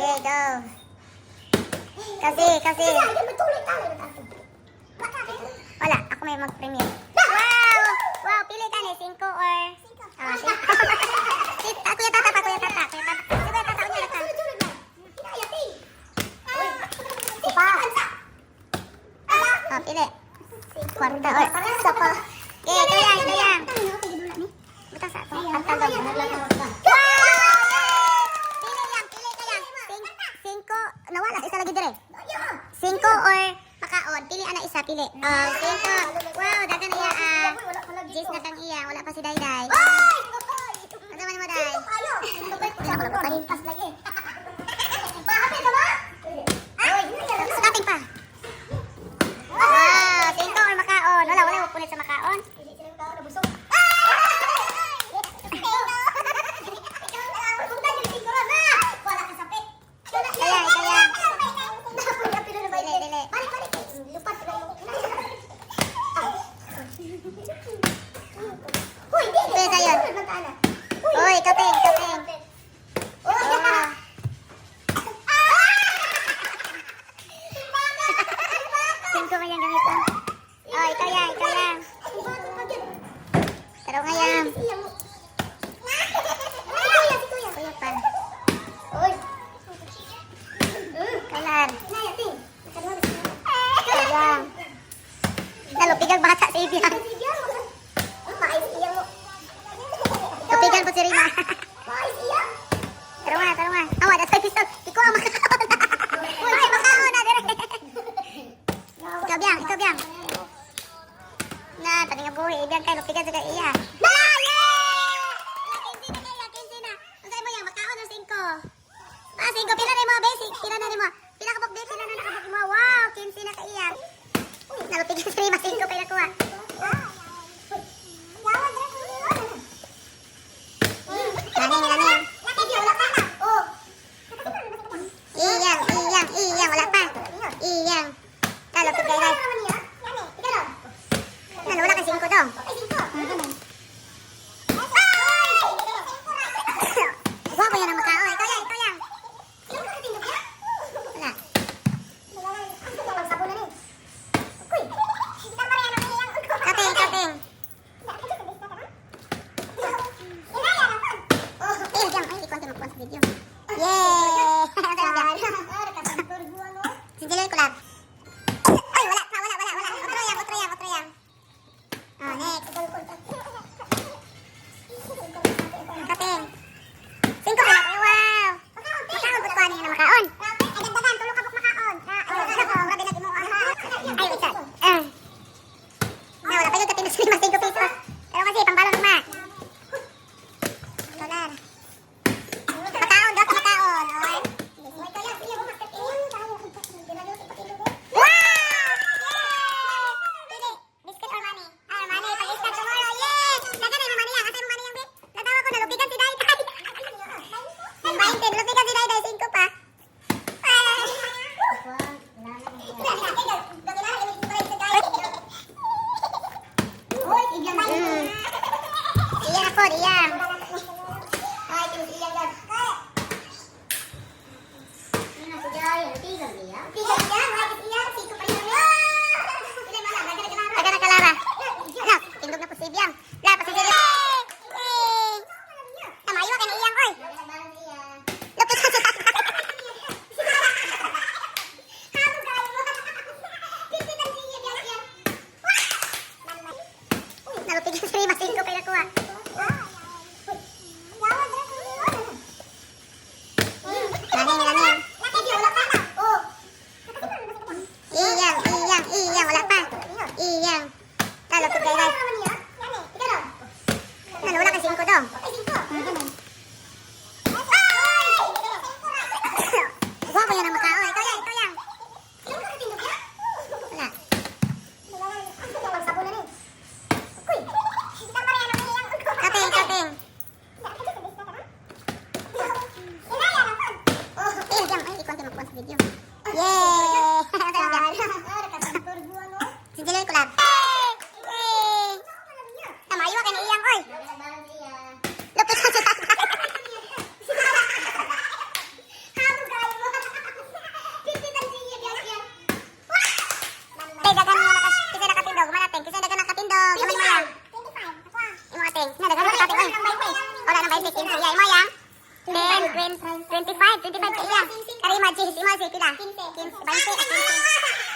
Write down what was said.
Okay, go. Kasi. Wala, ako may mag-premiere. Wow, pili ka ni 5 or... Ah, 5. Kuya Tata pa. Kuya Tata, unya na ka. Oh, pili. Kwarta or... Sapa. Okay, ito yan. Buta sa ito. Pagtagal. Wow! Pili ka yan. 5. Nawala, isa lagi dire. 5 or makaon. Pili ana isa, pili. 5. Wow, dagan iya. Jis na kang iya. Wala pa si Dayday. Ano man mo, Day? Ako lang palimpas lagi. Starting pa. Wow, 5 or makaon. Wala mo punit sa makaon. Uy, kaping. Singko mo yung gamit mo. Oh, ikaw yan. Pero ngayon. Kuya pa. Kalan. Ayan. Nalupigang bata sa ibiyang. Lupigan po si Rina. Taro nga. Awa, nasa pistol. Ikaw ang makakaon. Ay, makaon na, dire. Ikaw biyang. Na, tani nga buhi. Ibiyang kay lupigan sa iya. Kinsi na. Ang sa'yo mo yan, makaon ng 5. 5. Pila na mo, basic. Pila kabok, pila na nakabok mo. Wow, 15 na ka iya. Nalupigan si Rina, 5 kayo nakuha. Iyang, wala pa. Iyang. Talo, pagkailan. Wala ka 5 daw. Huwag mo yan ang makao. Ikaw yan. Wala. Kaping. Ay, ikuan tayo magpuan sa video. Yay! Sinjilin ko lang. Ay, wala. Otro yan. Oh, next. Kaping. 5 pala kayo, wow. Makaon po kuhanin na makaon. Ay, dagdagan, tulong ka po makaon. Grabe na mo. Ay, wait, sad. Wala pa yung tapin na 5 pesos. Pero kasi, pambalo naman. Dolar. Makaon. Iyang. Agak nak kalara. Anak, tindog na po si Iyang. Lah, pa si Iyang. Tamayo ka ni Iyang, oy. Look, 25 ka iya. Karima, Jihis, Imo, sige pila. 15. 20 at 15.